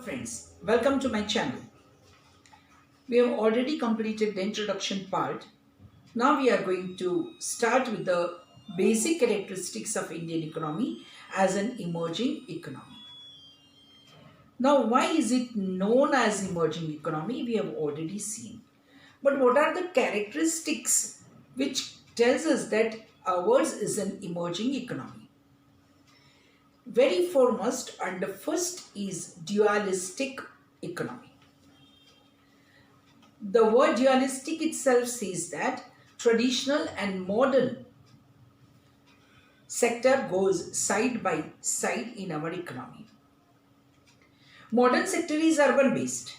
Friends, welcome to my channel. We have already completed the introduction part. Now we are going to start with the basic characteristics of Indian economy as an emerging economy. Now, why is it known as emerging economy? We have already seen. But what are the characteristics which tells us that ours is an emerging economy? Very foremost and the first is dualistic economy. The word dualistic itself says that traditional and modern sector goes side by side in our economy. Modern sector is urban based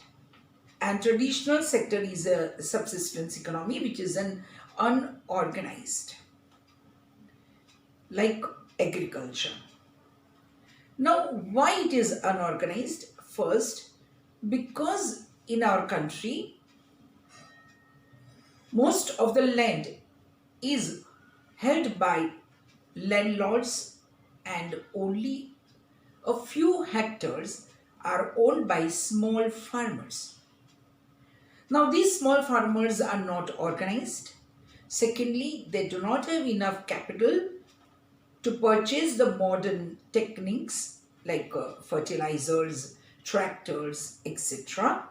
and traditional sector is a subsistence economy which is an unorganized like agriculture. Now, why it is unorganized? First, because in our country, most of the land is held by landlords and only a few hectares are owned by small farmers. Now, these small farmers are not organized. Secondly, they do not have enough capital to purchase the modern techniques like fertilizers, tractors, etc.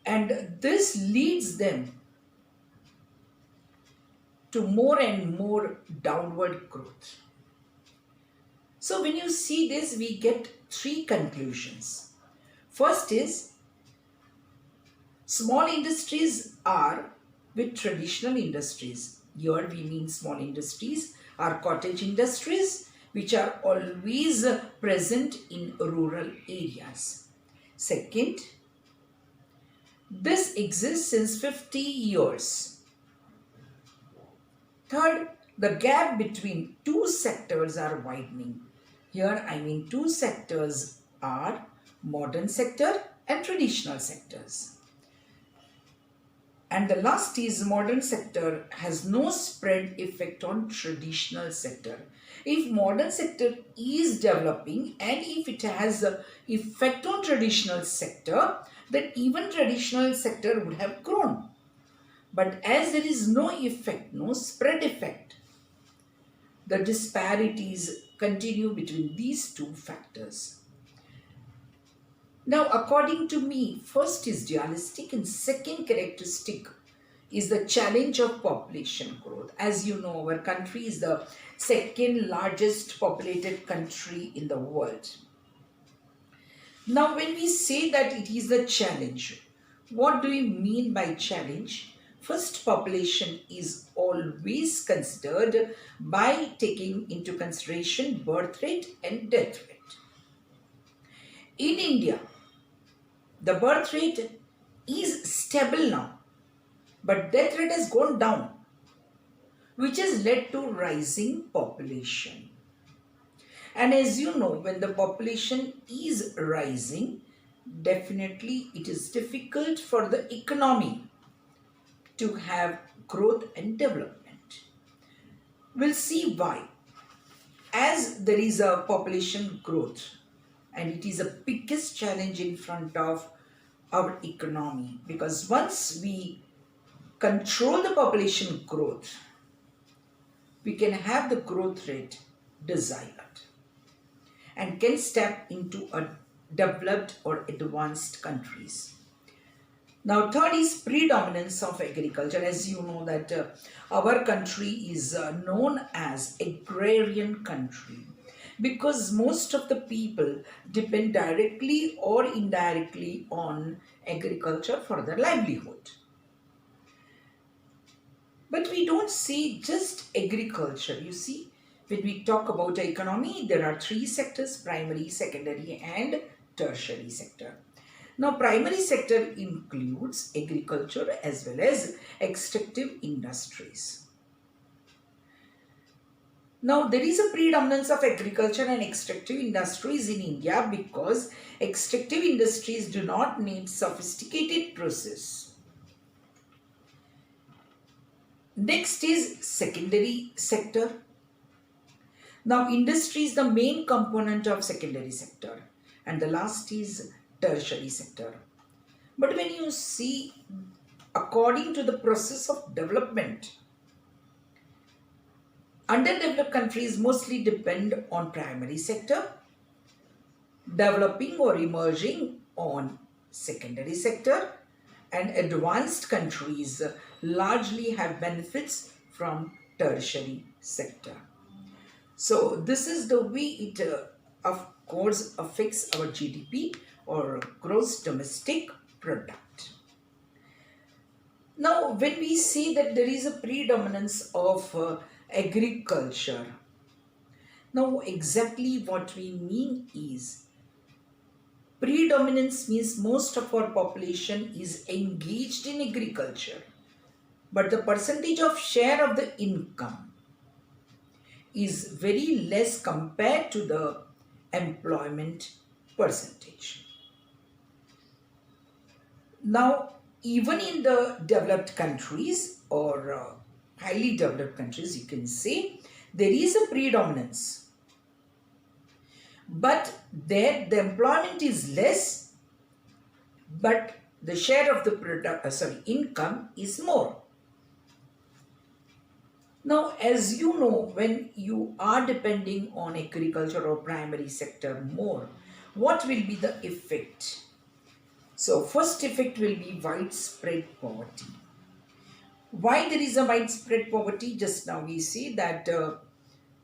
And this leads them to more and more downward growth. So when you see this, we get three conclusions. First is, small industries are with traditional industries. Here we mean small industries are cottage industries which are always present in rural areas. Second, this exists since 50 years. Third, the gap between two sectors are widening. Here I mean two sectors are modern sector and traditional sectors. And the last is modern sector has no spread effect on traditional sector. If modern sector is developing and if it has an effect on traditional sector, then even traditional sector would have grown. But as there is no effect, no spread effect, the disparities continue between these two factors. Now, according to me, first is dualistic and second characteristic is the challenge of population growth. As you know, our country is the second largest populated country in the world. Now, when we say that it is the challenge, what do we mean by challenge? First, population is always considered by taking into consideration birth rate and death rate. In India, the birth rate is stable now, but death rate has gone down, which has led to rising population. And as you know, when the population is rising, definitely it is difficult for the economy to have growth and development. We'll see why. As there is a population growth, and it is the biggest challenge in front of our economy, because once we control the population growth, we can have the growth rate desired and can step into a developed or advanced countries. Now, third is predominance of agriculture. As you know that our country is known as agrarian country, because most of the people depend directly or indirectly on agriculture for their livelihood. But we don't see just agriculture. You see, when we talk about the economy, there are three sectors: primary, secondary and tertiary sector. Now, primary sector includes agriculture as well as extractive industries. Now, there is a predominance of agriculture and extractive industries in India because extractive industries do not need sophisticated process. Next is secondary sector. Now, industry is the main component of secondary sector. And the last is tertiary sector. But when you see, according to the process of development, underdeveloped countries mostly depend on primary sector, developing or emerging on secondary sector, and advanced countries largely have benefits from tertiary sector. So this is the way it of course affects our GDP or gross domestic product. Now when we see that there is a predominance of agriculture, now exactly what we mean is predominance means most of our population is engaged in agriculture, but the percentage of share of the income is very less compared to the employment percentage. Now, even in the developed countries or highly developed countries, you can say there is a predominance, but there the employment is less, but the share of the income is more. Now, as you know, when you are depending on agriculture or primary sector more, what will be the effect? So, first effect will be widespread poverty. Why there is a widespread poverty? Just now we see that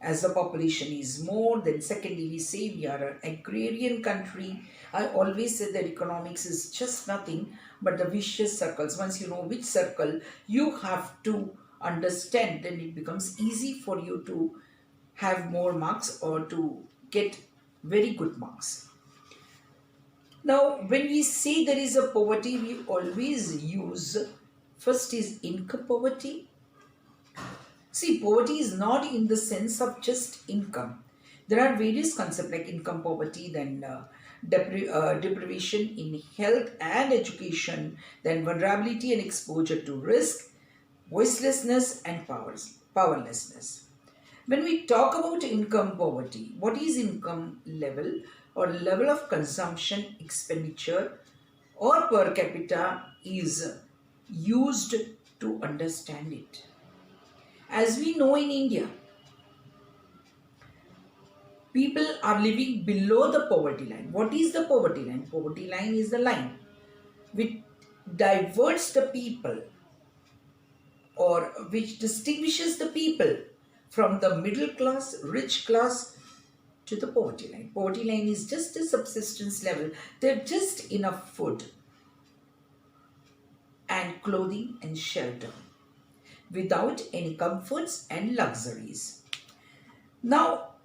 as the population is more, then secondly we say we are an agrarian country. I always say that economics is just nothing but the vicious circles. Once you know which circle you have to understand, then it becomes easy for you to have more marks or to get very good marks. Now when we say there is a poverty, we always use first is income poverty. See, poverty is not in the sense of just income. There are various concepts like income poverty, then deprivation in health and education, then vulnerability and exposure to risk, voicelessness and powerlessness. When we talk about income poverty, what is income level or level of consumption expenditure or per capita is used to understand it. As we know in India, people are living below the poverty line. What is the poverty line? Poverty line is the line which diverts the people or which distinguishes the people from the middle class, rich class to the poverty line. Poverty line is just a subsistence level. They have just enough food and clothing and shelter without any comforts and luxuries. Now,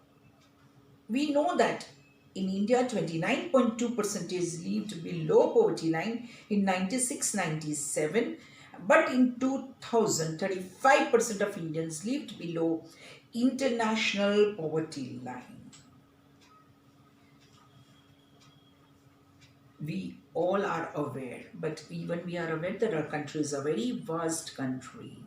we know that in India, 29.2% lived below poverty line in 96-97, but in 2000, 35% of Indians lived below international poverty line. We all are aware, but even we are aware that our country is a very vast country.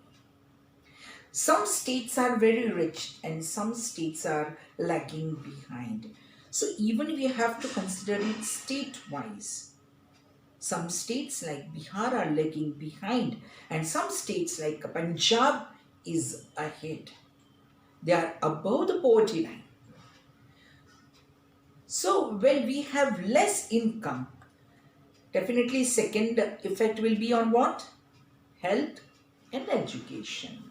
Some states are very rich and some states are lagging behind. So even we have to consider it state-wise. Some states like Bihar are lagging behind and some states like Punjab is ahead. They are above the poverty line. So when we have less income, definitely second effect will be on what? Health and education.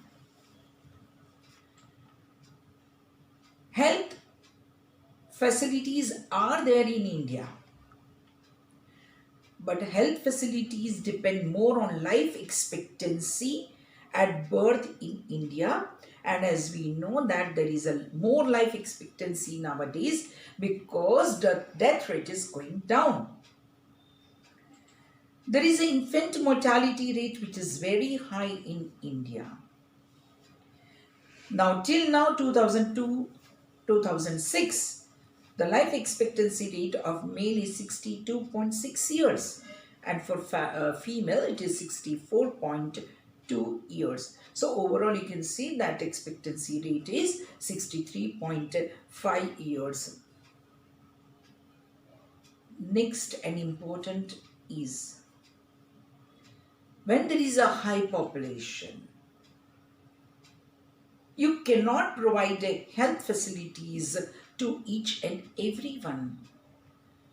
Health facilities are there in India, but health facilities depend more on life expectancy at birth in India, and as we know that there is a more life expectancy nowadays because the death rate is going down. There is an infant mortality rate which is very high in India. Now till now 2006, the life expectancy rate of male is 62.6 years and for female it is 64.2 years. So overall you can see that expectancy rate is 63.5 years. Next and important is when there is a high population, you cannot provide health facilities to each and everyone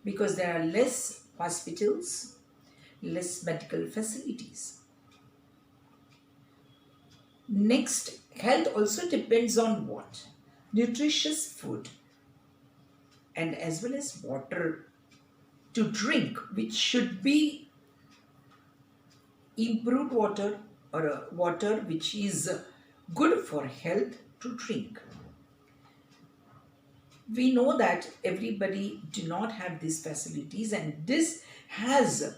because there are less hospitals, less medical facilities. Next, health also depends on what? Nutritious food and as well as water to drink, which should be improved water or water which is good for health to drink. We know that everybody do not have these facilities, and this has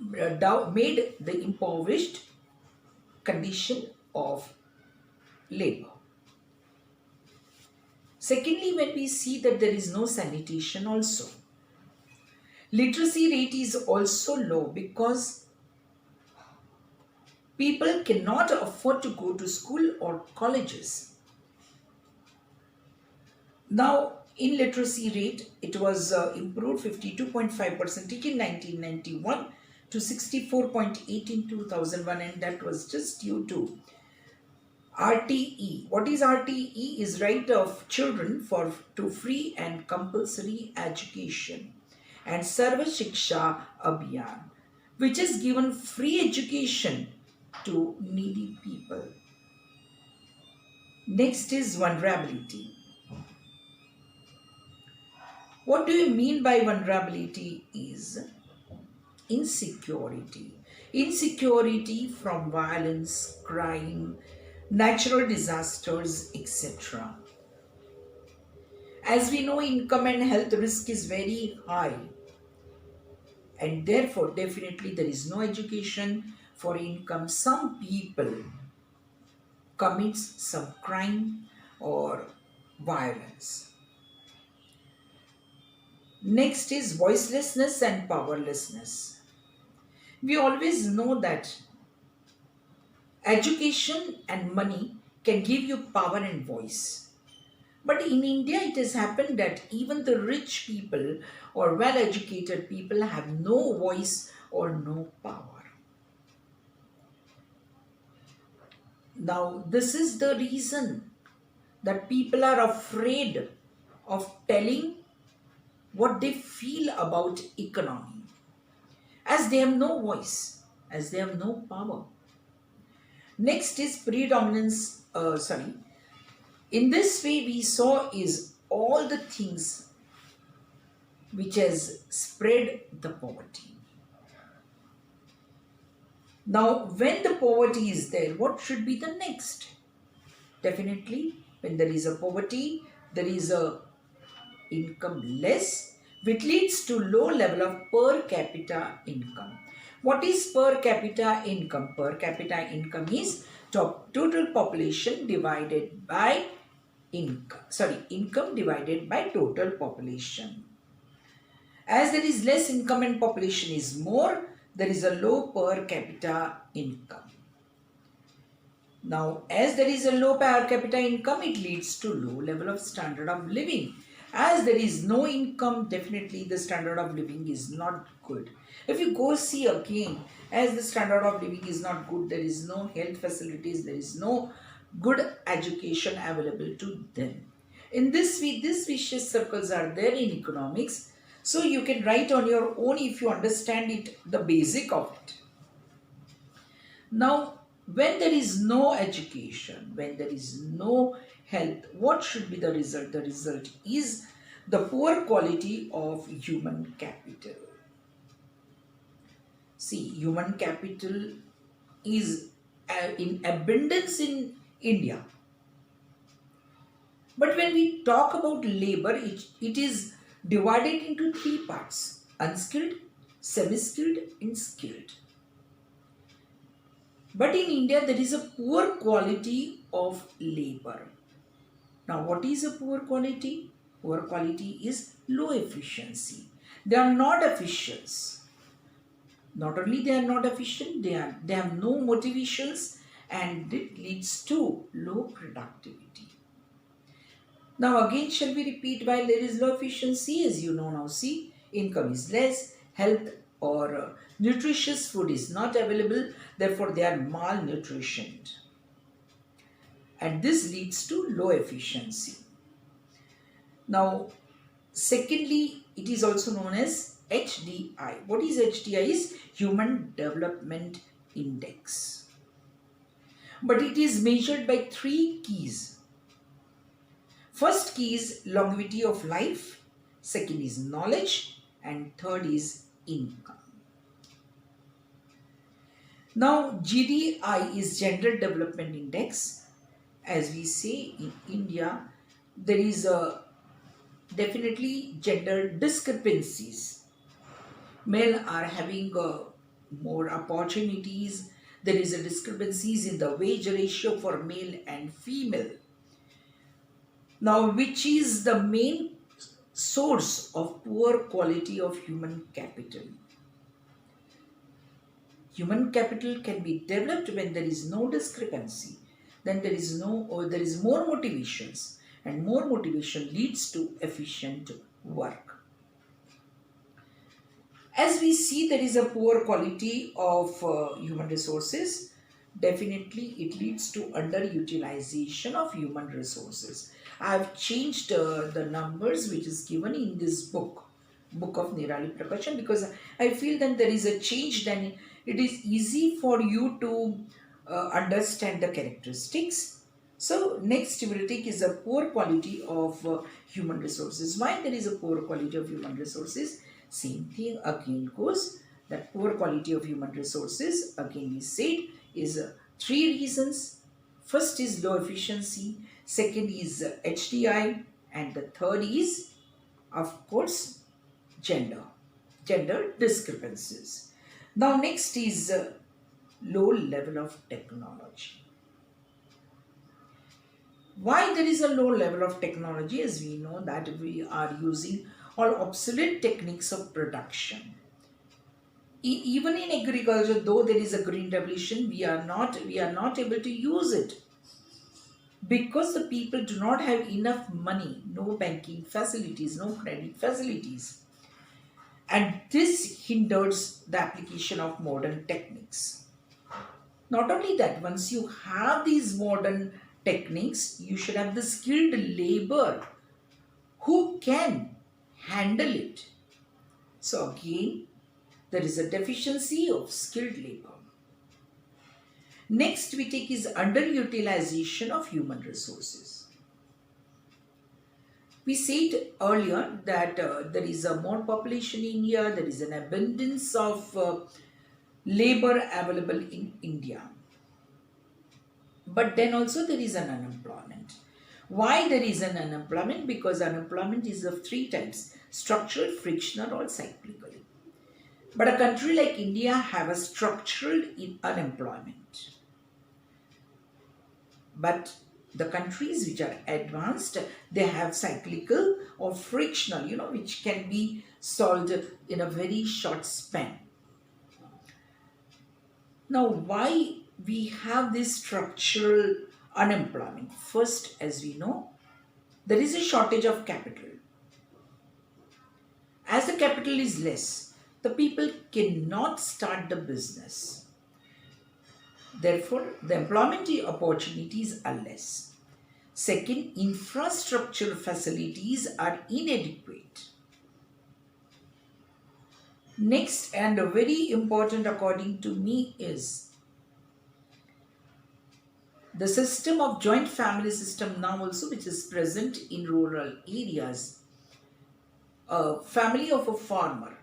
made the impoverished condition of labor. Secondly, when we see that there is no sanitation also, literacy rate is also low because people cannot afford to go to school or colleges. Now, in literacy rate, it was improved 52.5% in 1991 to 64.8 in 2001, and that was just due to RTE. What is RTE? Is right of children to free and compulsory education, and Sarva Shiksha Abhiyan, which has given free education to needy people. Next is vulnerability. What do you mean by vulnerability? Is insecurity. Insecurity from violence, crime, natural disasters, etc. As we know, income and health risk is very high, and therefore definitely there is no education for income. Some people commits some crime or violence. Next is voicelessness and powerlessness. We always know that education and money can give you power and voice. But in India, it has happened that even the rich people or well-educated people have no voice or no power. Now, this is the reason that people are afraid of telling what they feel about economy, as they have no voice, as they have no power. Next is predominance. In this way, we saw is all the things which has spread the poverty. Now, when the poverty is there, what should be the next? Definitely, when there is a poverty, there is a income less, which leads to low level of per capita income. What is per capita income? Per capita income is total population divided by income divided by total population. As there is less income and population is more, there is a low per capita income. Now, as there is a low per capita income, it leads to low level of standard of living. As there is no income, definitely the standard of living is not good. If you go see again, as the standard of living is not good, there is no health facilities, there is no good education available to them. In this way, these vicious circles are there in economics. So you can write on your own if you understand it, the basic of it. Now, when there is no education, when there is no health, what should be the result? The result is the poor quality of human capital. See, human capital is in abundance in India. But when we talk about labor, it is divided into three parts: unskilled, semi-skilled and skilled. But in India, there is a poor quality of labor. Now, what is a poor quality? Poor quality is low efficiency. They are not officials. Not only they are not efficient, they have no motivations, and it leads to low productivity. Now again shall we repeat, while there is low efficiency, as you know now, see, income is less, health or nutritious food is not available, therefore they are malnutritioned. And this leads to low efficiency. Now, secondly, it is also known as HDI. What is HDI? Is Human Development Index. But it is measured by three keys. First key is longevity of life, second is knowledge, and third is income. Now, GDI is Gender Development Index. As we say in India, there is a definitely gender discrepancies. Male are having more opportunities. There is a discrepancies in the wage ratio for male and female. Now, which is the main source of poor quality of human capital? Human capital can be developed when there is no discrepancy. Then there is more motivations, and more motivation leads to efficient work. As we see, there is a poor quality of human resources. Definitely, it leads to underutilization of human resources. I have changed the numbers which is given in this book of Nirali Prakashan, because I feel that there is a change, then it is easy for you to understand the characteristics. So next we will take is a poor quality of human resources. Why there is a poor quality of human resources? Same thing again goes, that poor quality of human resources again we said is three reasons. First is low efficiency, second is HDI, and the third is, of course, gender discrepancies. Now next is low level of technology. Why there is a low level of technology? As we know that we are using all obsolete techniques of production. Even in agriculture, though there is a green revolution, we are not able to use it, because the people do not have enough money, no banking facilities, no credit facilities. And this hinders the application of modern techniques. Not only that, once you have these modern techniques, you should have the skilled labor who can handle it. So again, there is a deficiency of skilled labor. Next we take is underutilization of human resources. We said earlier that there is a more population in India, there is an abundance of labor available in India. But then also there is an unemployment. Why there is an unemployment? Because unemployment is of three types: structural, frictional, or cyclical. But a country like India have a structural unemployment. But the countries which are advanced, they have cyclical or frictional, which can be solved in a very short span. Now, why we have this structural unemployment? First, as we know, there is a shortage of capital. As the capital is less, the people cannot start the business. Therefore, the employment opportunities are less. Second, infrastructure facilities are inadequate. Next, and very important according to me, is the system of joint family system now also, which is present in rural areas. A family of a farmer,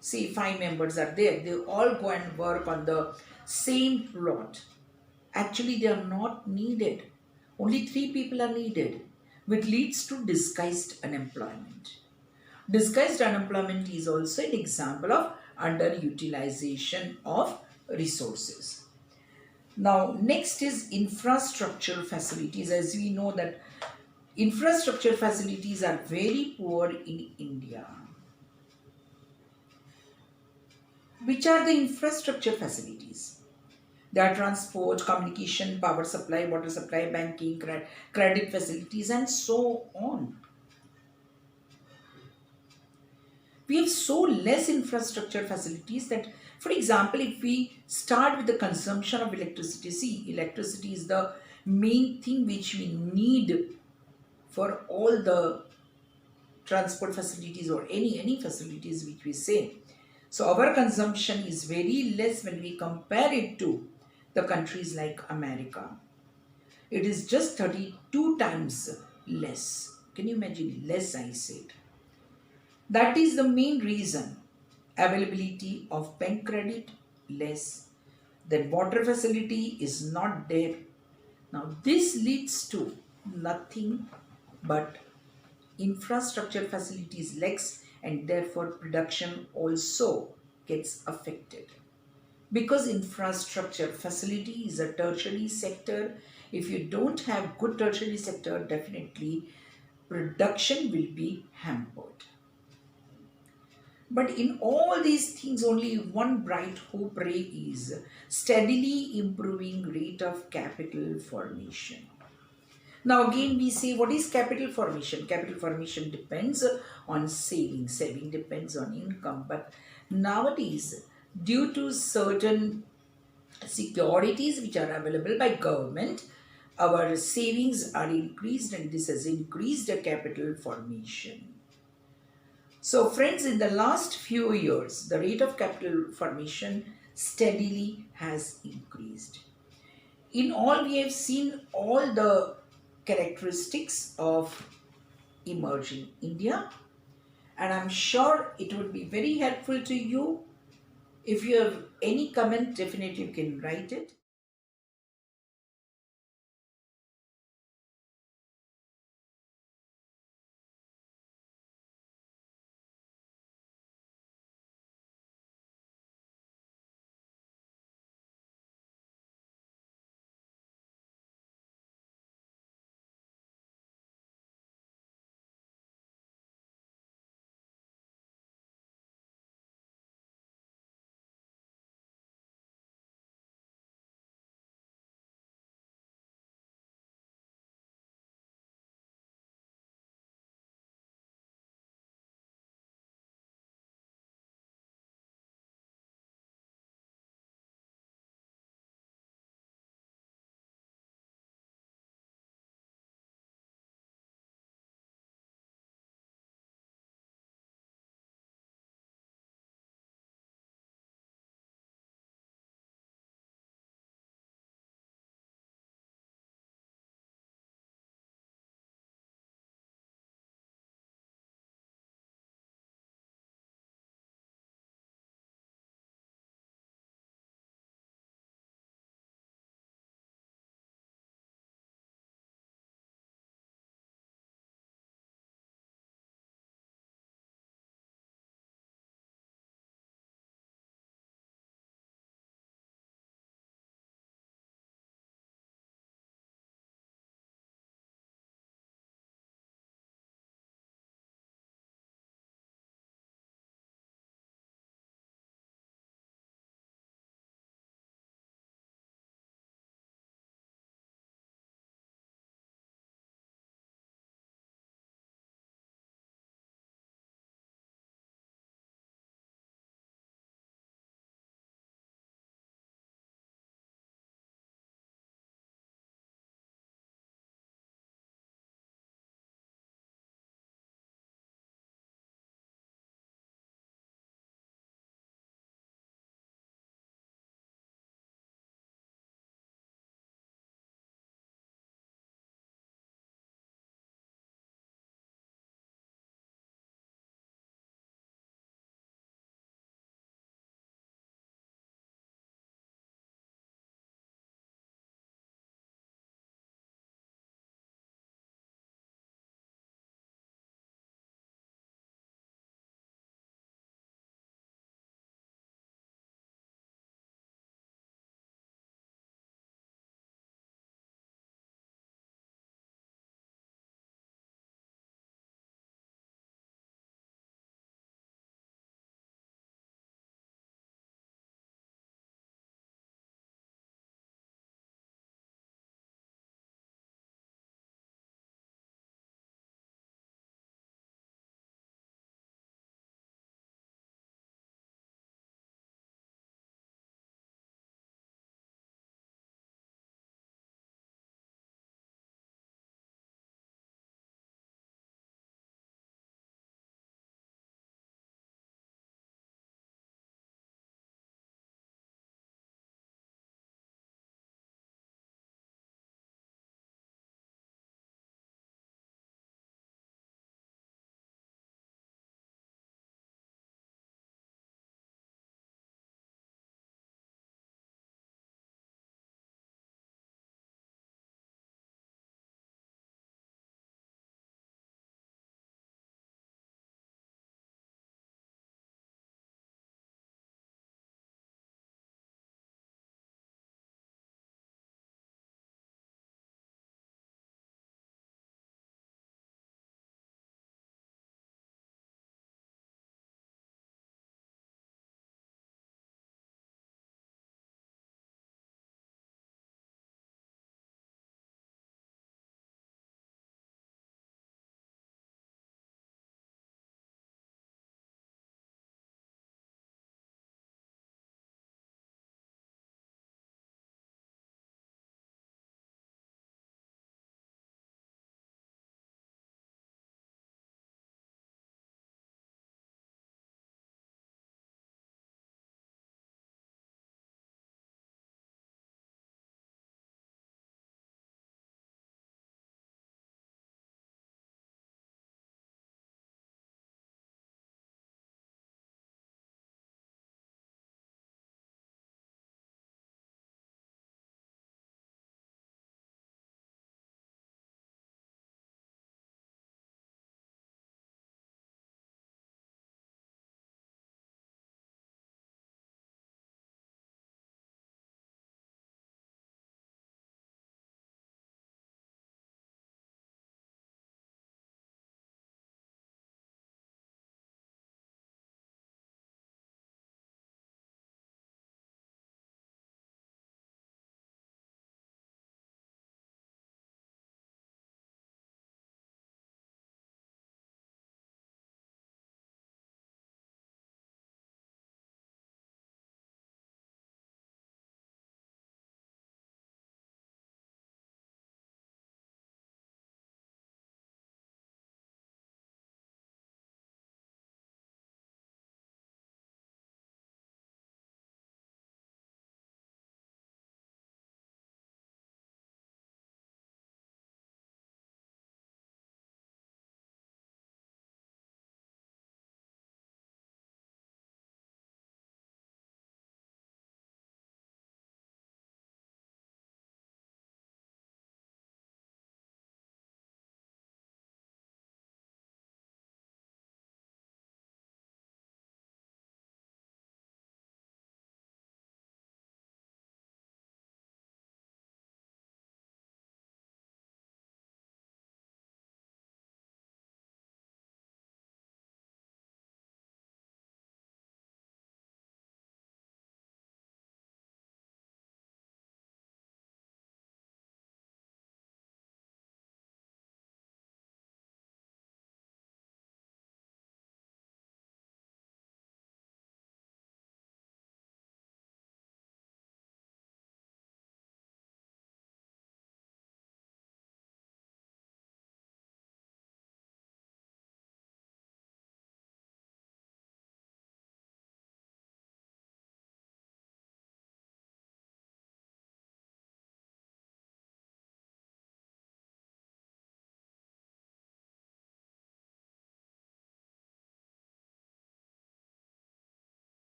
say 5 members are there, they all go and work on the same plot. Actually, they are not needed. Only 3 people are needed, which leads to disguised unemployment. Disguised unemployment is also an example of underutilization of resources. Now, next is infrastructure facilities. As we know that infrastructure facilities are very poor in India. Which are the infrastructure facilities? There are transport, communication, power supply, water supply, banking, credit facilities, and so on. We have so less infrastructure facilities that, for example, if we start with the consumption of electricity, see, electricity is the main thing which we need for all the transport facilities or any facilities which we say. So our consumption is very less when we compare it to the countries like America. It is just 32 times less. Can you imagine? Less, I said. That is the main reason. Availability of bank credit less. Then water facility is not there. Now this leads to nothing but infrastructure facilities lacks, and therefore production also gets affected. Because infrastructure facility is a tertiary sector, if you don't have good tertiary sector, definitely production will be hampered. But in all these things, only one bright hope ray is steadily improving rate of capital formation. Now again we say, what is capital formation? Capital formation depends on saving. Saving depends on income. But nowadays, due to certain securities which are available by government, our savings are increased, and this has increased the capital formation. So friends, in the last few years, the rate of capital formation steadily has increased. In all, we have seen all the characteristics of emerging India, and I'm sure it would be very helpful to you. If you have any comment, definitely you can write it.